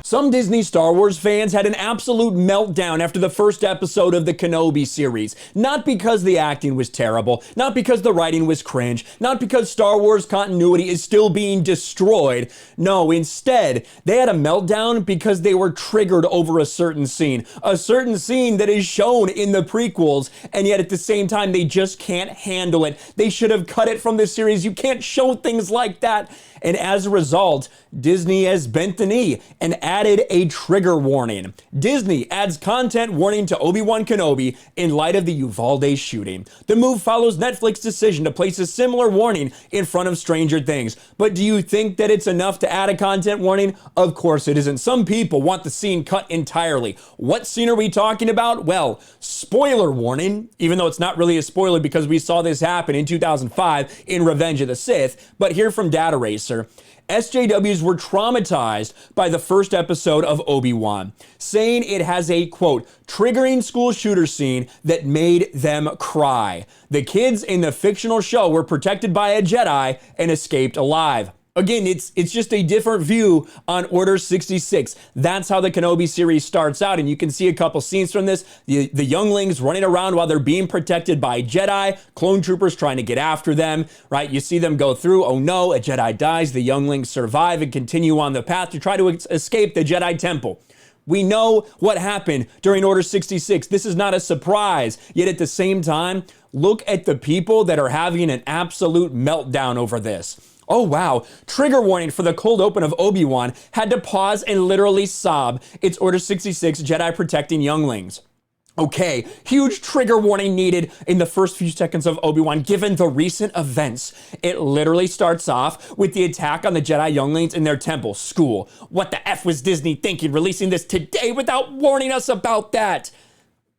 Some Disney Star Wars fans had an absolute meltdown after the first episode of the Kenobi series. Not because the acting was terrible, not because the writing was cringe, not because Star Wars continuity is still being destroyed. No, instead, they had a meltdown because they were triggered over a certain scene that is shown in the prequels, and yet at the same time, they just can't handle it. They should have cut it from the series. You can't show things like that. And as a result, Disney has bent the knee and added a trigger warning. Disney adds content warning to Obi-Wan Kenobi in light of the Uvalde shooting. The move follows Netflix's decision to place a similar warning in front of Stranger Things. But do you think that it's enough to add a content warning? Of course it isn't. Some people want the scene cut entirely. What scene are we talking about? Well, spoiler warning, even though it's not really a spoiler because we saw this happen in 2005 in Revenge of the Sith. But here from Data Racer, SJWs were traumatized by the first episode of Obi-Wan, saying it has a, quote, triggering school shooter scene that made them cry. The kids in the fictional show were protected by a Jedi and escaped alive. Again, it's just a different view on Order 66. That's how the Kenobi series starts out, and you can see a couple scenes from this. The younglings running around while they're being protected by Jedi, clone troopers trying to get after them, right? You see them go through, oh no, a Jedi dies, the younglings survive and continue on the path to try to escape the Jedi Temple. We know what happened during Order 66. This is not a surprise. Yet at the same time, look at the people that are having an absolute meltdown over this. Oh wow, trigger warning for the cold open of Obi-Wan, had to pause and literally sob. It's Order 66 Jedi protecting younglings. Okay, huge trigger warning needed in the first few seconds of Obi-Wan given the recent events. It literally starts off with the attack on the Jedi younglings in their temple, school. What the F was Disney thinking releasing this today without warning us about that?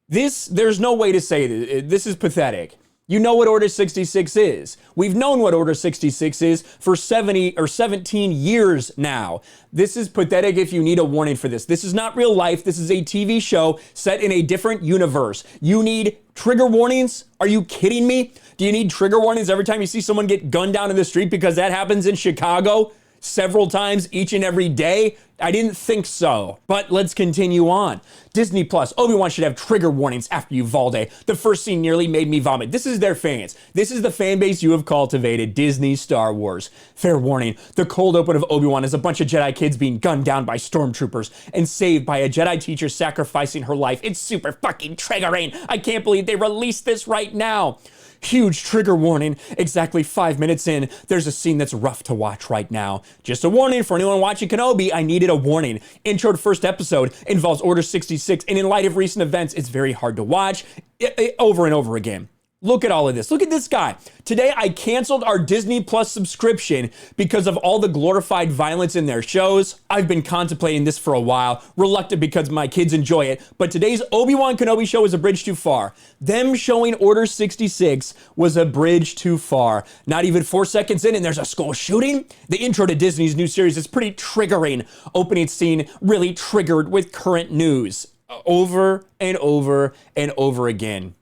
There's no way to say this. This is pathetic. You know what Order 66 is. We've known what Order 66 is for 70 or 17 years now. This is pathetic if you need a warning for this. This is not real life. This is a TV show set in a different universe. You need trigger warnings? Are you kidding me? Do you need trigger warnings every time you see someone get gunned down in the street because that happens in Chicago several times each and every day? I didn't think so, but let's continue on. Disney Plus, Obi-Wan should have trigger warnings after Uvalde. The first scene nearly made me vomit. This is their fans. This is the fan base you have cultivated, Disney Star Wars. Fair warning, the cold open of Obi-Wan is a bunch of Jedi kids being gunned down by stormtroopers and saved by a Jedi teacher sacrificing her life. It's super fucking triggering. I can't believe they released this right now. Huge trigger warning. Exactly 5 minutes in, there's a scene that's rough to watch right now. Just a warning for anyone watching Kenobi, I needed a warning. Intro to first episode involves Order 66, and in light of recent events, it's very hard to watch over and over again. Look at all of this. Look at this guy. Today, I canceled our Disney Plus subscription because of all the glorified violence in their shows. I've been contemplating this for a while, reluctant because my kids enjoy it, but today's Obi-Wan Kenobi show is a bridge too far. Them showing Order 66 was a bridge too far. Not even 4 seconds in and there's a school shooting? The intro to Disney's new series is pretty triggering. Opening scene really triggered with current news. Over and over and over again.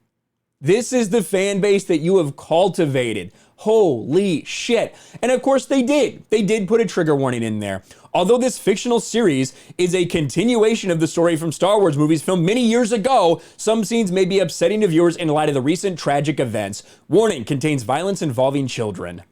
This is the fan base that you have cultivated. Holy shit. And of course they did. They did put a trigger warning in there. Although this fictional series is a continuation of the story from Star Wars movies filmed many years ago, some scenes may be upsetting to viewers in light of the recent tragic events. Warning, contains violence involving children.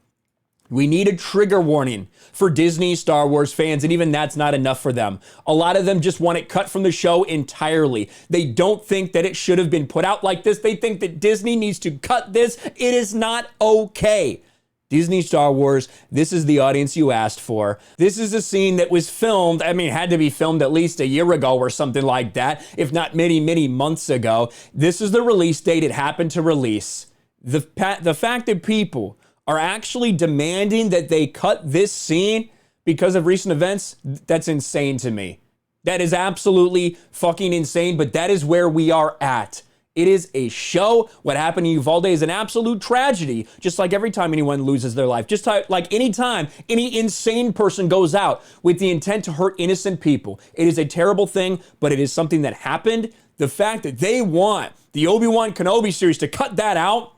We need a trigger warning for Disney Star Wars fans, and even that's not enough for them. A lot of them just want it cut from the show entirely. They don't think that it should have been put out like this. They think that Disney needs to cut this. It is not okay. Disney Star Wars, this is the audience you asked for. This is a scene that was filmed, had to be filmed at least a year ago or something like that, if not many, many months ago. This is the release date it happened to release. The fact that people are actually demanding that they cut this scene because of recent events, that's insane to me. That is absolutely fucking insane, but that is where we are at. It is a show. What happened to Uvalde is an absolute tragedy, just like every time anyone loses their life. Just like any time any insane person goes out with the intent to hurt innocent people. It is a terrible thing, but it is something that happened. The fact that they want the Obi-Wan Kenobi series to cut that out,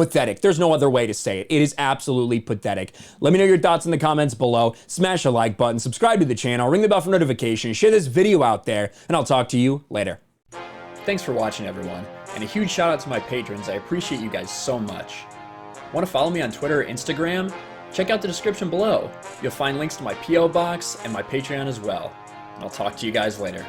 pathetic. There's no other way to say it. It is absolutely pathetic. Let me know your thoughts in the comments below. Smash a like button, subscribe to the channel, ring the bell for notifications, share this video out there, and I'll talk to you later. Thanks for watching, everyone, and a huge shout out to my patrons. I appreciate you guys so much. Want to follow me on Twitter or Instagram? Check out the description below. You'll find links to my P.O. box and my Patreon as well. And I'll talk to you guys later.